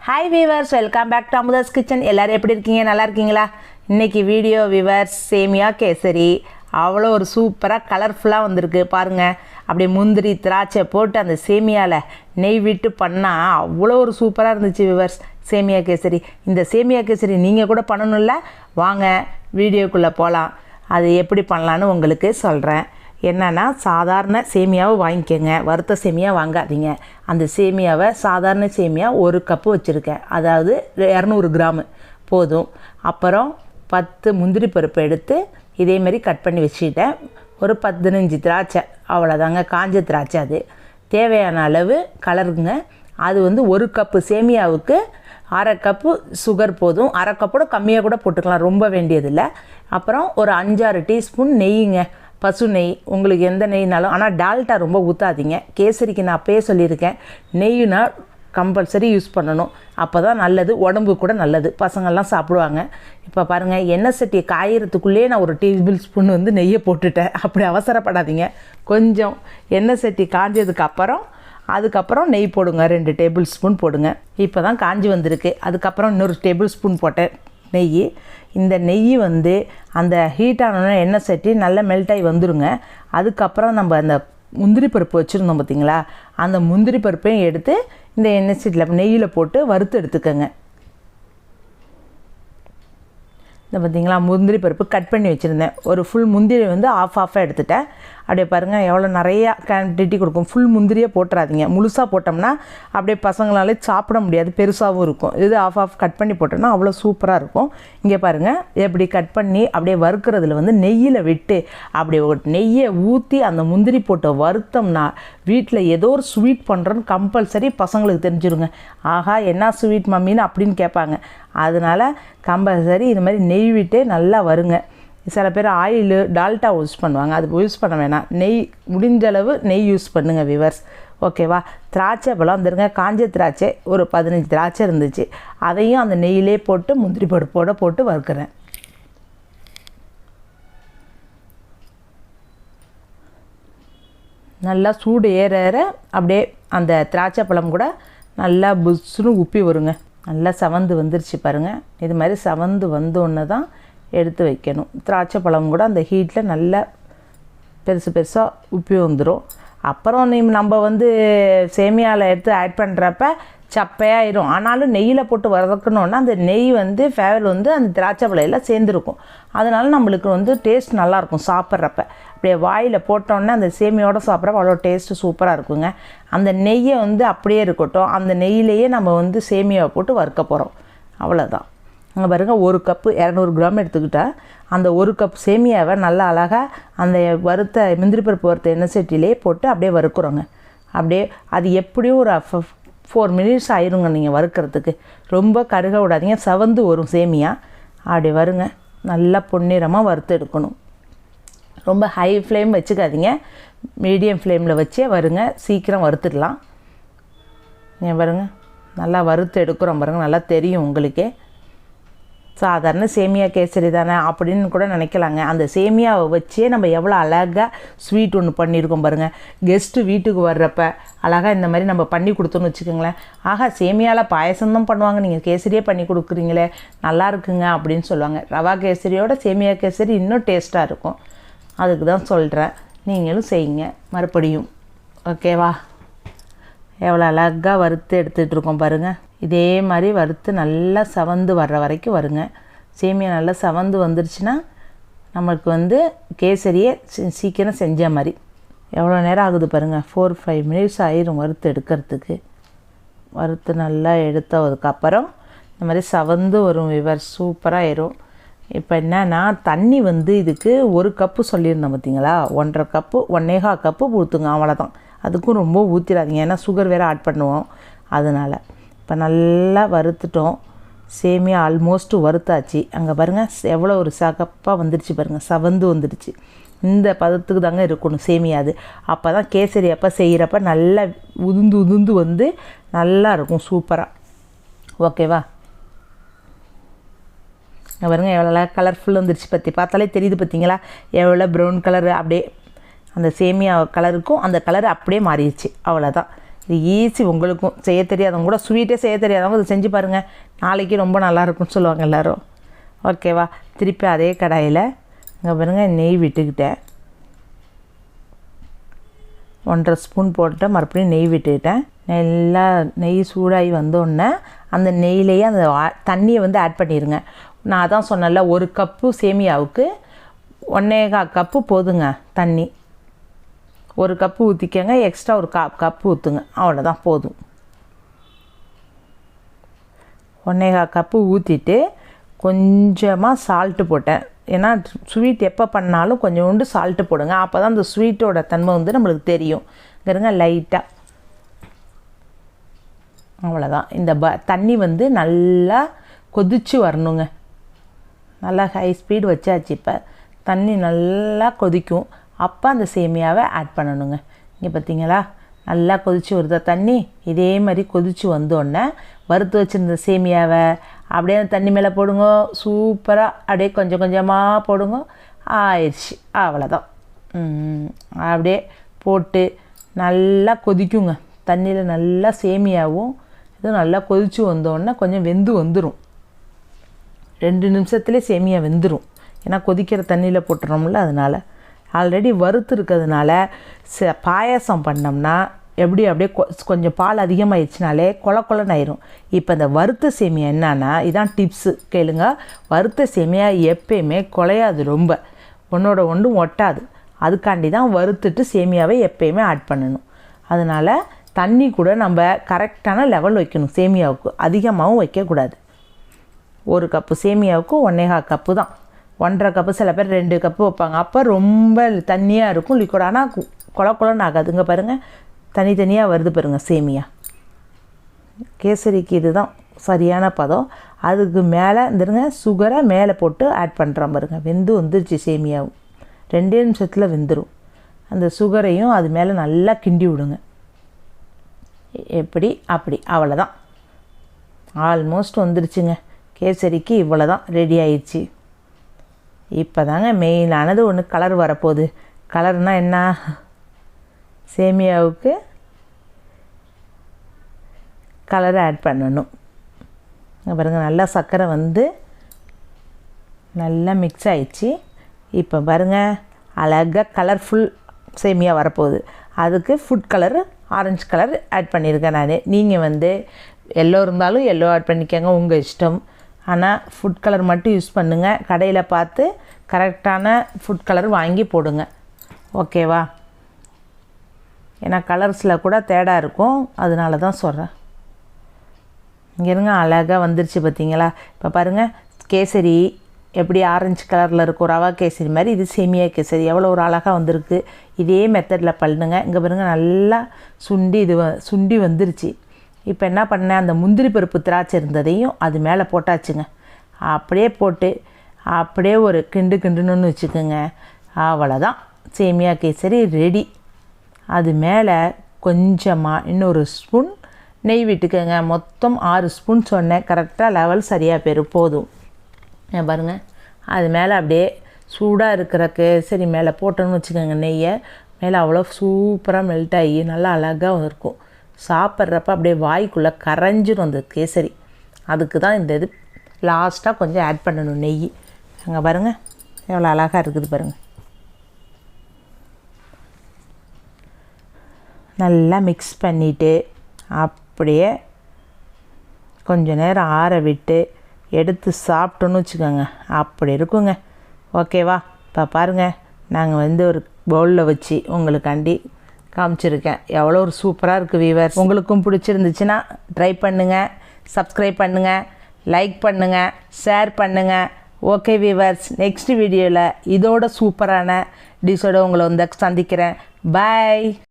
Hi viewers, welcome back to AMUDHA'S kitchen. எல்லாரும் எப்படி இருக்கீங்க? நல்லா இருக்கீங்களா? இன்னைக்கு வீடியோ viewers சேமியா கேசரி அவ்வளோ ஒரு சூப்பரா கலர்ஃபுல்லா வந்திருக்கு பாருங்க. அப்படியே முந்திரி திராட்சை போட்டு அந்த சேமியால நெய் விட்டு பண்ணா அவ்வளோ ஒரு சூப்பரா இருந்துச்சு viewers சேமியா கேசரி. இந்த சேமியா கேசரி நீங்க கூட பண்ணணும்ல? வாங்க வீடியோக்குள்ள போலாம். அது எப்படி பண்ணலாம்னு உங்களுக்கு சொல்றேன். என்னன்னா சாதாரண சேமியாவை வாங்கிக்கங்க, வறுத்த சேமியா வாங்காதீங்க. அந்த சேமியாவை சாதாரண சேமியா 1 கப்பு வச்சுருக்கேன், அதாவது 200 கிராம் போதும். அப்புறம் 10 முந்திரி பருப்பு எடுத்து இதே மாதிரி கட் பண்ணி வச்சுக்கிட்டேன். ஒரு 15 திராட்சை, அவ்வளோதாங்க, காஞ்ச திராட்சை. அது தேவையான அளவு கலருங்க. அது வந்து 1 கப்பு சேமியாவுக்கு அரை கப்பு சுகர் போதும். அரை கப்போட கம்மியாக கூட போட்டுக்கலாம், ரொம்ப வேண்டியதில்லை. அப்புறம் ஒரு 5-6 டீஸ்பூன் நெய்யுங்க, பசு நெய், உங்களுக்கு எந்த நெய்னாலும். ஆனால் டால்டா ரொம்ப ஊற்றாதீங்க. கேசரிக்கு நான் அப்பயே சொல்லியிருக்கேன், நெய்னா கம்பல்சரி யூஸ் பண்ணணும், அப்போ தான் நல்லது, உடம்பு கூட நல்லது, பசங்கள்லாம் சாப்பிடுவாங்க. இப்போ பாருங்கள், எண்ணெய் சட்டியை காயறதுக்குள்ளேயே நான் ஒரு டேபிள் ஸ்பூன் வந்து நெய்யை போட்டுட்டேன். அப்படி அவசரப்படாதீங்க, கொஞ்சம் எண்ணெய் சட்டி காஞ்சதுக்கு அதுக்கப்புறம் நெய் போடுங்க, 2 டேபிள் ஸ்பூன் போடுங்க. இப்போ தான் காஞ்சி வந்திருக்கு. அதுக்கப்புறம் இன்னொரு டேபிள் ஸ்பூன் போட்டேன் நெய். இந்த நெய் வந்து அந்த ஹீட்டான எண்ணெய் சட்டி நல்லா மெல்ட் ஆகி வந்துடுங்க. அதுக்கப்புறம் நம்ம அந்த முந்திரி பருப்பு வச்சுருந்தோம் பார்த்திங்களா, அந்த முந்திரி பருப்பையும் எடுத்து இந்த எண்ணெய் சட்டியில் நெய்யில் போட்டு வறுத்து எடுத்துக்கோங்க. இந்த பார்த்திங்களா, முந்திரி பருப்பு கட் பண்ணி வச்சுருந்தேன். ஒரு ஃபுல் முந்திரி வந்து ஆஃபாக எடுத்துட்டேன். அப்படியே பாருங்கள் எவ்வளோ நிறையா குவான்டிட்டி கொடுக்கும். ஃபுல் முந்திரியே போட்டுறாதீங்க, முழுசாக போட்டோம்னா அப்படியே பசங்களாலே சாப்பிட முடியாது, பெருசாகவும் இருக்கும். இது ஆஃப் கட் பண்ணி போட்டோம்னா அவ்வளோ சூப்பராக இருக்கும். இங்கே பாருங்கள், எப்படி கட் பண்ணி அப்படியே வறுக்கிறதுல வந்து நெய்யில் விட்டு அப்படியே ஒரு நெய்யை ஊற்றி அந்த முந்திரி போட்டு வறுத்தோம்னா வீட்டில் ஏதோ ஒரு ஸ்வீட் பண்ணுறோன்னு கம்பல்சரி பசங்களுக்கு தெரிஞ்சிருங்க. ஆஹா, என்ன ஸ்வீட் மம்மின்னு அப்படின்னு கேட்பாங்க. அதனால் கம்பல்சரி இது மாதிரி நெய் விட்டு நல்லா வருங்க. சில பேர் ஆயிலு டால்டா யூஸ் பண்ணுவாங்க, அது யூஸ் பண்ண வேணாம். நெய் முடிஞ்ச அளவு நெய் யூஸ் பண்ணுங்கள் விவர்ஸ், ஓகேவா? திராட்சை பழம் வந்துருங்க, காஞ்ச திராட்சை ஒரு 15 திராட்சை இருந்துச்சு, அதையும் அந்த நெய்யிலே போட்டு முந்திரி பருப்போடு போட்டு வறுக்கிறேன். நல்லா சூடு ஏற ஏற அப்படியே அந்த திராட்சை பழம் கூட நல்லா புஷ்ஷுன்னு உப்பி வருங்க. நல்லா சவந்து வந்துருச்சு பாருங்கள். இது மாதிரி சவந்து வந்தோன்னு தான் எடுத்து வைக்கணும். திராட்சை பழம் கூட அந்த ஹீட்டில் நல்லா பெருசாக உப்பி வந்துடும். அப்புறம் நம்ம வந்து சேமியாவில் எடுத்து ஆட் பண்ணுறப்ப சப்பையாயிரும். ஆனாலும் நெய்யில் போட்டு வதக்கணுன்னா அந்த நெய் வந்து ஃபேவர் வந்து அந்த திராட்சை பழையில் சேர்ந்துருக்கும். அதனால நம்மளுக்கு வந்து டேஸ்ட் நல்லாயிருக்கும் சாப்பிட்றப்ப. அப்படியே வாயில் போட்டோன்னே அந்த சேமியோடு சாப்பிட்றப்ப அவ்வளோ டேஸ்ட்டு சூப்பராக இருக்குங்க. அந்த நெய்யை வந்து அப்படியே இருக்கட்டும், அந்த நெய்யிலேயே நம்ம வந்து சேமியாவை போட்டு வறுக்க போகிறோம், அவ்வளோதான். அங்கே பாருங்கள், 1 கப்பு 200 கிராம் எடுத்துக்கிட்டால் அந்த 1 கப் சேமியாவை நல்லா அழகாக அந்த வறுத்த முந்திரி பருப்பு வறுத்த எண்ணெய் சட்டியிலே போட்டு அப்படியே வறுக்கிறோங்க. அப்படியே அது எப்படியும் ஒரு 4 மினிட்ஸ் ஆயிருங்க நீங்கள் வறுக்கிறதுக்கு. ரொம்ப கருக விடாதீங்க, சவந்து வரும் சேமியா. அப்படி வருங்க, நல்லா பொன்னிறமாக வறுத்து எடுக்கணும். ரொம்ப ஹை ஃப்ளேம் வச்சுக்காதீங்க, மீடியம் ஃப்ளேமில் வச்சே வருங்க, சீக்கிரம் வறுத்துடலாம். ஏன் பாருங்க, நல்லா வறுத்து எடுக்கிறோம் பாருங்கள், நல்லா தெரியும் உங்களுக்கே. சாதாரண சேமியா கேசரி தானே அப்படின்னு கூட நினைக்கலாங்க. அந்த சேமியாவை வச்சே நம்ம எவ்வளோ அழகாக ஸ்வீட் ஒன்று பண்ணியிருக்கோம் பாருங்கள். கெஸ்ட்டு வீட்டுக்கு வர்றப்ப அழகாக இந்த மாதிரி நம்ம பண்ணி கொடுத்தோன்னு வச்சுக்கோங்களேன், ஆகா சேமியாவில் பாயசம்தான் பண்ணுவாங்க, நீங்கள் கேசரியே பண்ணி கொடுக்குறீங்களே, நல்லா இருக்குங்க அப்படின்னு சொல்லுவாங்க. ரவா கேசரியோட சேமியா கேசரி இன்னும் டேஸ்ட்டாக இருக்கும். அதுக்கு தான் சொல்கிறேன், நீங்களும் செய்யுங்க மறுபடியும், ஓகேவா? எவ்வளோ அழகாக வறுத்து எடுத்துகிட்ருக்கோம் பாருங்கள். இதே மாதிரி வறுத்து நல்லா சவந்து வர்ற வரைக்கும் வருங்க. சேமியா நல்லா சவந்து வந்துருச்சுன்னா நம்மளுக்கு வந்து கேசரியே சீக்கிரம் செஞ்ச மாதிரி. எவ்வளோ நேரம் ஆகுது பாருங்கள், 4-5 மினிட்ஸ் ஆயிரும் வறுத்து எடுக்கிறதுக்கு. வறுத்து நல்லா எடுத்ததுக்கப்புறம் இந்த மாதிரி சவந்து வரும் விவர், சூப்பராக ஆயிரும். இப்போ என்னன்னா தண்ணி வந்து இதுக்கு 1 கப்பு சொல்லியிருந்தோம் பார்த்தீங்களா, 1.5 கப்பு 1.25 கப்பு ஊற்றுங்க, அவ்வளோதான். அதுக்கும் ரொம்ப ஊற்றிடாதீங்க, ஏன்னா சுகர் வேறு ஆட் பண்ணுவோம், அதனால். இப்போ நல்லா வறுத்துட்டோம், சேமியா ஆல்மோஸ்ட்டு வறுத்தாச்சு. அங்கே பாருங்கள் எவ்வளோ ஒரு சகப்பாக வந்துடுச்சு பாருங்கள், சவந்து வந்துடுச்சு. இந்த பதத்துக்கு தாங்க இருக்கணும் சேமியா. அது அப்போ தான் கேசரி அப்போ செய்கிறப்ப நல்லா உதுந்து வந்து நல்லா இருக்கும், சூப்பராக, ஓகேவா? பாருங்கள் எவ்வளோ கலர்ஃபுல் வந்துடுச்சு, பார்த்தாலே தெரியுது பார்த்தீங்களா, எவ்வளோ ப்ரௌன் கலர். அப்படியே அந்த சேமியா கலருக்கும் அந்த கலர் அப்படியே மாறிடுச்சு, அவ்வளோதான். இது ஈஸி. உங்களுக்கும் செய்ய தெரியாதவங்க கூட, ஸ்வீட்டே செய்ய தெரியாதவங்க இது செஞ்சு பாருங்கள், நாளைக்கு ரொம்ப நல்லாயிருக்குன்னு சொல்லுவாங்க எல்லோரும். ஓகேவா? திருப்பி அதே கடாயில் இங்கே பாருங்கள் நெய் விட்டுக்கிட்டேன், 1.5 ஸ்பூன் போட்டு மறுபடியும் நெய் விட்டுக்கிட்டேன். நல்லா நெய் சூடாகி வந்தோடனே அந்த நெய்லேயே அந்த தண்ணியை வந்து ஆட் பண்ணிடுங்க. நான் அதான் சொன்னேன்ல, 1 கப்பு சேமியாவுக்கு 1.25 கப்பு போதுங்க தண்ணி. 1 கப்பு ஊற்றிக்கங்க, எக்ஸ்ட்ரா ஒரு கப்பு ஊற்றுங்க, அவ்வளோதான் போதும். 1.25 கப்பு ஊற்றிட்டு கொஞ்சமாக சால்ட்டு போட்டேன். ஏன்னா ஸ்வீட் எப்போ பண்ணாலும் கொஞ்சோண்டு சால்ட்டு போடுங்க, அப்போ தான் அந்த ஸ்வீட்டோட தன்மை வந்து நம்மளுக்கு தெரியும். இங்கேருங்க லைட்டாக, அவ்வளோதான். இந்த தண்ணி வந்து நல்லா கொதித்து வரணுங்க. நல்லா ஹை ஸ்பீடு வச்சாச்சு. இப்போ தண்ணி நல்லா கொதிக்கும், அப்போ அந்த சேமியாவை ஆட் பண்ணணுங்க. இங்கே பார்த்தீங்களா நல்லா கொதித்து வருதா தண்ணி? இதே மாதிரி கொதித்து வந்தோடனே வறுத்து வச்சுருந்த சேமியாவை அப்படியே அந்த தண்ணி மேலே போடுங்க. சூப்பராக அப்படியே கொஞ்சம் கொஞ்சமாக போடுங்க. ஆயிடுச்சு, அவ்வளோதான். அப்படியே போட்டு நல்லா கொதிக்குங்க. தண்ணியில் நல்லா சேமியாவும் இது நல்லா கொதித்து வந்தோடனே கொஞ்சம் வெந்து வந்துடும். 2 நிமிஷத்துலேயே சேமியா வெந்துடும். ஏன்னா கொதிக்கிற தண்ணியில் போட்டுறோம்ல, அதனால். ஆல்ரெடி வறுத்து இருக்கிறதுனால பாயாசம் பண்ணோம்னா எப்படி அப்படியே கொஞ்சம் பால் அதிகமாகிடுச்சினாலே கொலன்னு ஆயிரும். இப்போ இந்த வறுத்த சேமியா என்னன்னா, இதான் டிப்ஸு கேளுங்க. வறுத்த சேமியா எப்பயுமே குலையாது, ரொம்ப ஒன்றோட ஒன்றும் ஒட்டாது. அதுக்காண்டி தான் வறுத்துட்டு சேமியாவை எப்பயுமே ஆட் பண்ணணும். அதனால் தண்ணி கூட நம்ம கரெக்டான லெவல் வைக்கணும். சேமியாவுக்கு அதிகமாகவும் வைக்கக்கூடாது. 1 கப்பு சேமியாவுக்கு 1.25 கப்பு தான். 1.5 கப்பு, சில பேர் 2 கப்பு வைப்பாங்க. அப்போ ரொம்ப தண்ணியாக இருக்கும், லிக்விட். ஆனால் கொலன்னு ஆகாதுங்க. பாருங்கள் தனித்தனியாக வருது பாருங்கள் சேமியா. கேசரிக்கு இதுதான் சரியான பதம். அதுக்கு மேலே இருந்துருங்க சுகரை மேலே போட்டு ஆட் பண்ணுறோம் பாருங்கள். வெந்து வந்துருச்சு சேமியாவும், 2 நிமிஷத்தில் வெந்துடும். அந்த சுகரையும் அது மேலே நல்லா கிண்டி விடுங்க. எப்படி அப்படி, அவ்வளோதான். ஆல்மோஸ்ட் வந்துருச்சுங்க. கேசரிக்கு இவ்வளோ தான் ரெடி ஆயிடுச்சு. இப்போ தாங்க மெயினானது ஒன்று கலர் வரப்போகுது. கலர்னால் என்ன? சேமியாவுக்கு கலர் ஆட் பண்ணணும். பாருங்கள் நல்லா சர்க்கரை வந்து நல்லா மிக்ஸ் ஆயிடுச்சு. இப்போ பாருங்கள் அழகாக கலர்ஃபுல் சேமியா வரப்போகுது. அதுக்கு food colour orange colour add பண்ணியிருக்கேன் நான். நீங்கள் வந்து எல்லோ இருந்தாலும் எல்லோ ஆட் பண்ணிக்கோங்க, உங்கள் இஷ்டம். ஆனால் ஃபுட் கலர் மட்டும் யூஸ் பண்ணுங்கள். கடையில் பார்த்து கரெக்டான ஃபுட் கலர் வாங்கி போடுங்க. ஓகேவா? ஏன்னா கலர்ஸில் கூட தேடா இருக்கும், அதனால தான் சொல்கிறேன். இங்கே இருங்க அழகாக வந்துருச்சு பார்த்தீங்களா? இப்போ பாருங்கள் கேசரி எப்படி ஆரஞ்சு கலரில் இருக்கும், ரவா கேசரி மாதிரி. இது சேமியா கேசரி எவ்வளோ ஒரு அழகாக வந்திருக்கு. இதே மெத்தடில் பண்ணுங்க. இங்கே பாருங்கள் நல்லா சுண்டி வந்துருச்சு. இப்போ என்ன பண்ணேன், அந்த முந்திரி பருப்பு திராட்சை இருந்ததையும் அது மேலே போட்டாச்சுங்க. அப்படியே போட்டு அப்படியே ஒரு கிண்டுன்னு வச்சுக்கோங்க. அவ்வளோதான், சேமியா கேசரி ரெடி. அது மேலே கொஞ்சமாக இன்னொரு ஸ்பூன் நெய் விட்டுக்கோங்க. மொத்தம் 6 ஸ்பூன் சொன்னேன், கரெக்டாக லெவல் சரியாக போயிடும், போதும். பாருங்கள் அது மேலே அப்படியே சூடாக இருக்கிற கேசரி மேலே போட்டோன்னு வச்சுக்கோங்க. நெய்யை மேலே அவ்வளோ சூப்பராக மெல்ட் ஆகி நல்லா அழகாக இருக்கும். சாப்பிட்றப்ப அப்படியே வாய்க்குள்ளே கரைஞ்சிடும் அந்த கேசரி. அதுக்கு தான் இந்த இது லாஸ்ட்டாக கொஞ்சம் ஆட் பண்ணணும் நெய். அங்கே பாருங்கள் எவ்வளோ அழகாக இருக்குது பாருங்கள். நல்லா மிக்ஸ் பண்ணிவிட்டு அப்படியே கொஞ்ச நேரம் ஆற விட்டு எடுத்து சாப்பிட்டோன்னு வச்சுக்கோங்க, அப்படி இருக்குங்க. ஓகேவா? இப்போ பாருங்கள் நாங்கள் வந்து ஒரு பவுலில் வச்சு உங்களுக்காண்டி காமிச்சிருக்கேன். எவ்வளோ ஒரு சூப்பராக இருக்குது வீவர்ஸ். உங்களுக்கும் பிடிச்சிருந்துச்சுன்னா ட்ரை பண்ணுங்கள், சப்ஸ்கிரைப் பண்ணுங்கள், லைக் பண்ணுங்கள், ஷேர் பண்ணுங்கள். ஓகே வீவர்ஸ், நெக்ஸ்ட் வீடியோவில் இதோட சூப்பரான டிஷ்ஷோடு உங்களை வந்து சந்திக்கிறேன். பாய்.